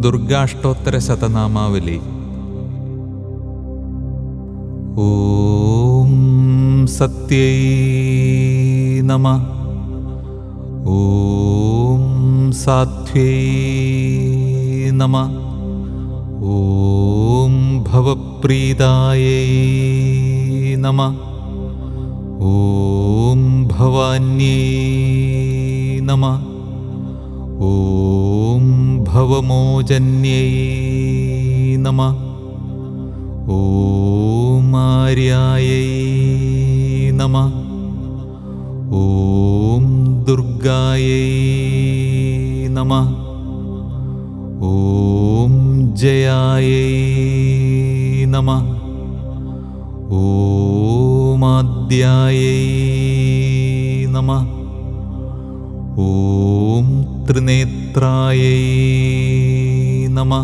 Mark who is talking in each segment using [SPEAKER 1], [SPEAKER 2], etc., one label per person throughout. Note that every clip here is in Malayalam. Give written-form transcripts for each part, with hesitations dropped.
[SPEAKER 1] ദുർഗാഷ്ടോത്തര ശതനാമാവലി. ഓം സത്യൈ നമഃ. ഓം സാധ്വൈ നമഃ. ഓം ഭവപ്രീതായൈ നമഃ. ഓം ഭവാന്യൈ നമഃ. ഓം ഭവമോചന്യൈ നമഃ. ഓം ആര്യായൈ നമഃ. ഓം ദുർഗായൈ നമഃ. ഓം ജയായൈ നമഃ. ഓം ആദ്യായൈ നമഃ. ഓം ത്രിനേത്രായൈ നമഃ.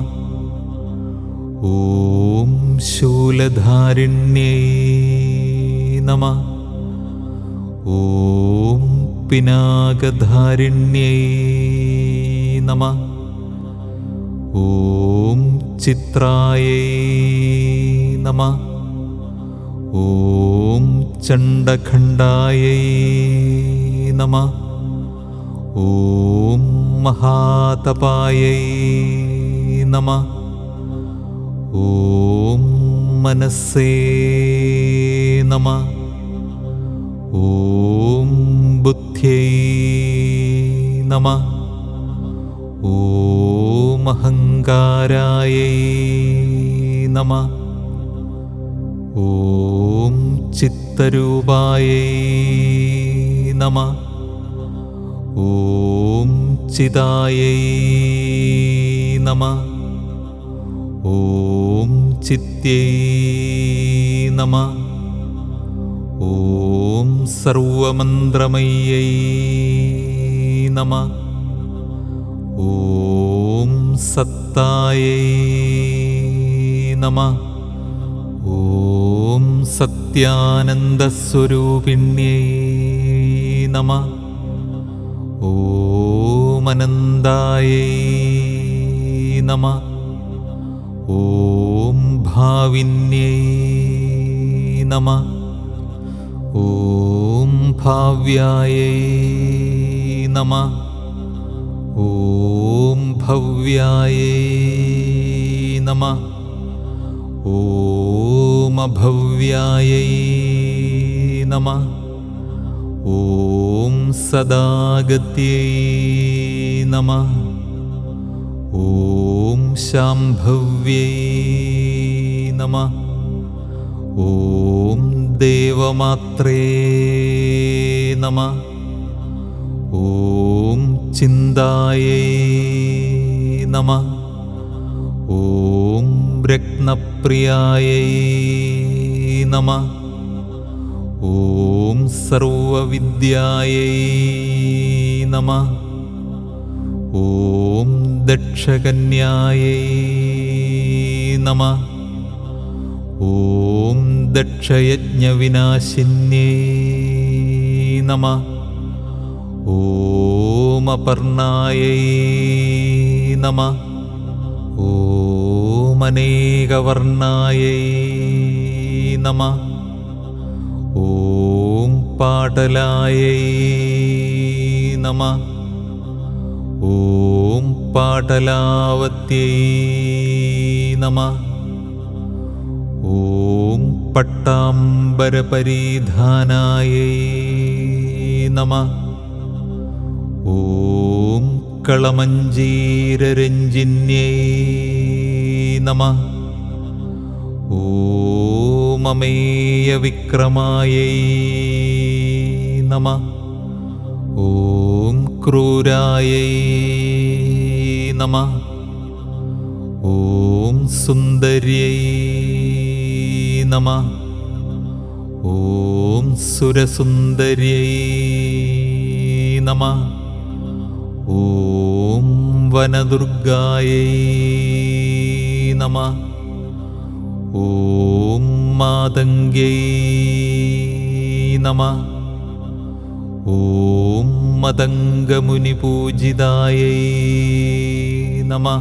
[SPEAKER 1] ഓം ശൂലധാരിണ്യൈ നമഃ. ഓം പിനാകധാരിണ്യൈ നമഃ. ഓം ചിത്രായൈ നമഃ. ഓം ചണ്ഡഖണ്ഡായൈ നമഃ. ഓം മഹാതപായൈ നമഃ. ഓം മനസ്സേ നമഃ. ഓം ബുദ്ധ്യൈ നമഃ. ഓം അഹങ്കാരായൈ നമഃ. ഓം ചിത്തരൂപായൈ നമഃ. ഓം ചിതായൈ നമഃ. ഓം ചിത്യൈ നമഃ. ഓം സർവമന്ത്രമയ്യൈ നമഃ. ഓം സത്തായൈ നമഃ. ഓം സത്യാനന്ദസ്വരൂപിണ്യൈ നമഃ. ഓം അനന്തായൈ നമഃ. ഓം ഭാവിന്യൈ നമഃ. ഓം ഭാവ്യായൈ നമഃ. ഓം ഭവ്യായൈ നമഃ. ഓം അഭവ്യായൈ നമഃ. ഓം സദാഗത്यै നമഃ. ഓം ശാംഭവ്യൈ നമഃ. ഓം ദേവമാത്രേ നമഃ. ഓം ചിന്തായൈ നമഃ. ഓം രത്നപ്രിയായൈ നമഃ. ഓം സർവവിദ്യായൈ നമഃ. ഓം ദക്ഷകന്യായൈ നമഃ. ഓം ദക്ഷയജ്ഞവിനാശിന്യൈ നമഃ. ഓം അപർണായൈ നമഃ. ഓം അനേകവർണായൈ നമഃ. ഓം പാടലായൈ നമഃ. ഓം പാടലാവത്यै നമഃ. ഓം പട്ടാംബരപരിധാനായൈ നമഃ. ഓം കളമഞ്ജീരരഞ്ജിന്യൈ നമഃ. ഓം അമേയവിക്രമായൈ നമഃ. ഓം ക്രൂരായൈ നമഃ. ഓം സുന്ദര്यै നമഃ. ഓം സുരസുന്ദര്यै നമഃ. ഓം വനദുർഗായൈ നമഃ. ഓം മാതംഗ്യൈ നമഃ. ഓം മതംഗമുനിപൂജിതായൈ നമഃ.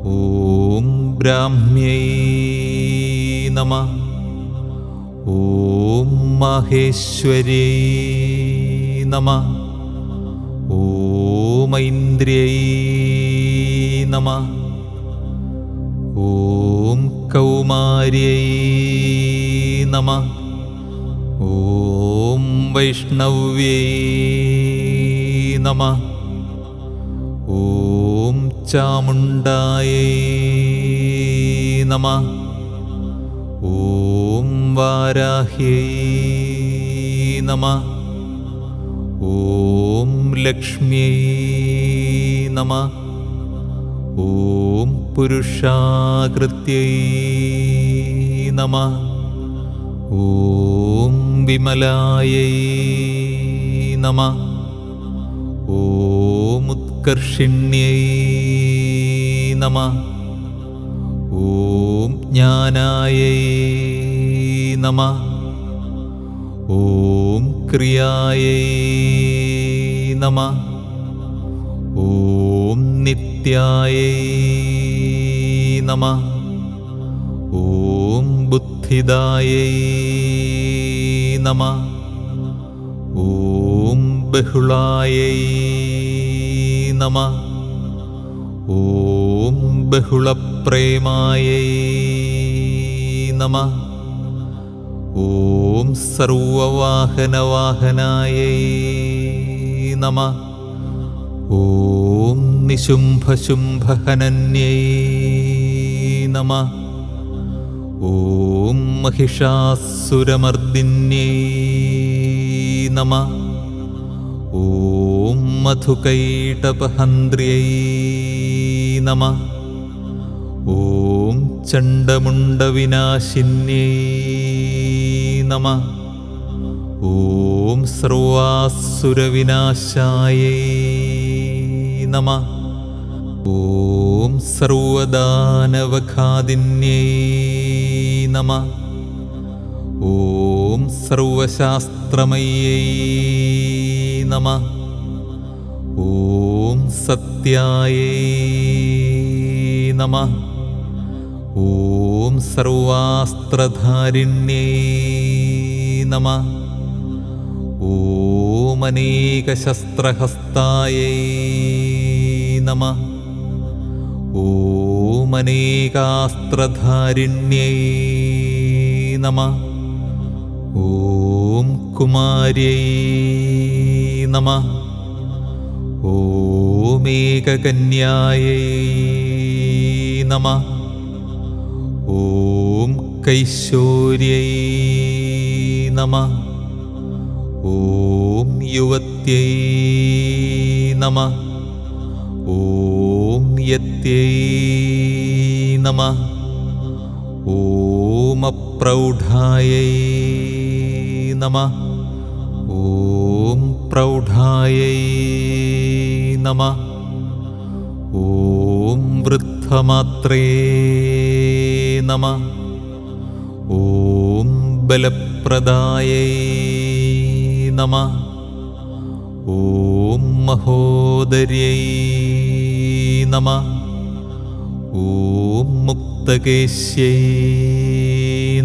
[SPEAKER 1] ഓം ബ്രാഹ്മ്യൈ നമഃ. ഓം മഹേശ്വര്यै നമഃ. ഓം ഐന്ദ്ര്यै നമഃ. ഓം കൗമാര്यै നമഃ. ഓം വൈഷ്ണവ്യൈ നമഃ. ഓം ചാമുണ്ഡായൈ നമഃ. ഓം വാരാഹ്യൈ നമഃ. ഓം ലക്ഷ്മ്യൈ നമഃ. ഓം പുരുഷാകൃത്यै നമഃ. ഓം വിമലായൈ നമഃ. ഓം ഉത്കർഷിണ്यै നമഃ. ഓം ജ്ഞാനായൈ നമഃ. ഓം ക്രിയായൈ നമഃ. ഓം നിത്യായൈ നമഃ. ഓം ബുദ്ധിദായൈ നമഃ. ഓം ബഹുളായൈ നമഃ. ഓം ബഹുളപ്രേമായൈ നമഃ. ഓം സർവവാഹനവാഹനായൈ നമഃ. ഓം നിശുംഭശുംഭഹനന്യൈ നമഃ. ഓം മഹിഷാസുരമർദിന്യൈ നമഃ. ഓം മധുകൈടപഹന്ത്ര്यै നമഃ. ഓം ചണ്ഡമുണ്ഡവിനാശിന്യൈ നമഃ. ഓം സർവാസുരവിനാശായൈ നമഃ. ഓം സർവദാനവഘാതിന്യൈ നമഃ. ഓം സർവശാസ്ത്രമയ്യൈ നമഃ. ഓം സത്യായൈ നമഃ. ഓം സർവാസ്ത്രധാരിണ്യൈ നമഃ. ഓം അനേകശസ്ത്രഹസ്തായൈ നമഃ. ഓം അനേകാസ്ത്രധാരിണ്യൈ നമഃ. ഓം കുമാര്यै നമഃ. ഓം ഏകകന്യായൈ നമഃ. ഓം കൈശോര്यै നമഃ. ഓം യുവത്यै നമഃ. ഓം യത്यै നമഃ. ഓം അപ്രൗഢായൈ നമഃ. ഓം പ്രൗഢായൈ നമഃ. ഓം വൃദ്ധമാത്രേ നമഃ. ഓം ബലപ്രദായൈ നമഃ. ഓം മഹോദര്यै നമഃ. ഓം മുക്തകേശ്यै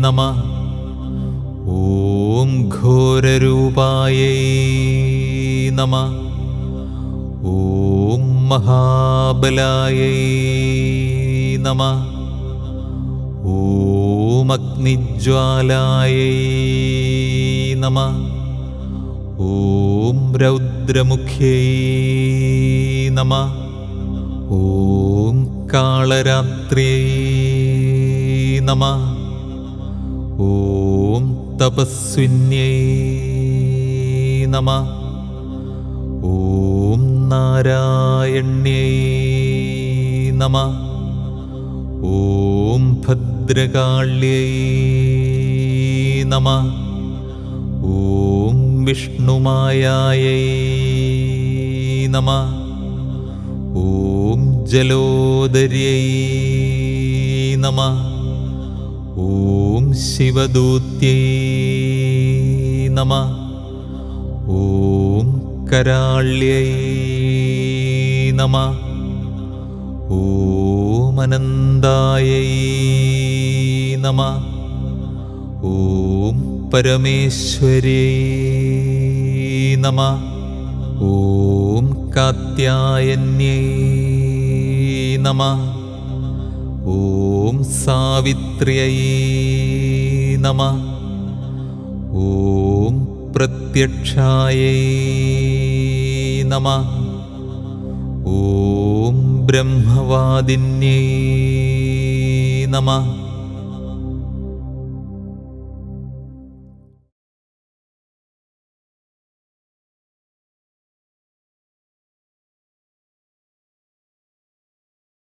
[SPEAKER 1] നമഃ. ഓം ഘോരരൂപായൈ നമഃ. ഓം മഹാബലായൈ നമഃ. ഓം അഗ്നിജ്വാലായൈ നമഃ. ഓം രൗദ്രമുഖ്യൈ നമഃ. ഓം കാളരാത്ര്यै നമഃ. ഓം തപസ്വിന്യൈ നമഃ. ഓം നാരായണ്യൈ നമഃ. ഓം ഭദ്രകാള്യൈ നമഃ. ഓം വിഷ്ണുമായായൈ നമഃ. ഓം ജലോദര്यै നമഃ. ഓം ശിവദൂത്यै നമഃ. ഓം കരാള്यै നമഃ. ഓം അനന്തായൈ നമഃ. ഓം പരമേശ്വര്यै നമഃ. ഓം കാത്യായന്യൈ നമഃ. ഓം സാവിത്ര്यै നമഃ. ഓം പ്രത്യക്ഷായൈ നമഃ. ഓം ബ്രഹ്മവാദിന്യൈ നമഃ.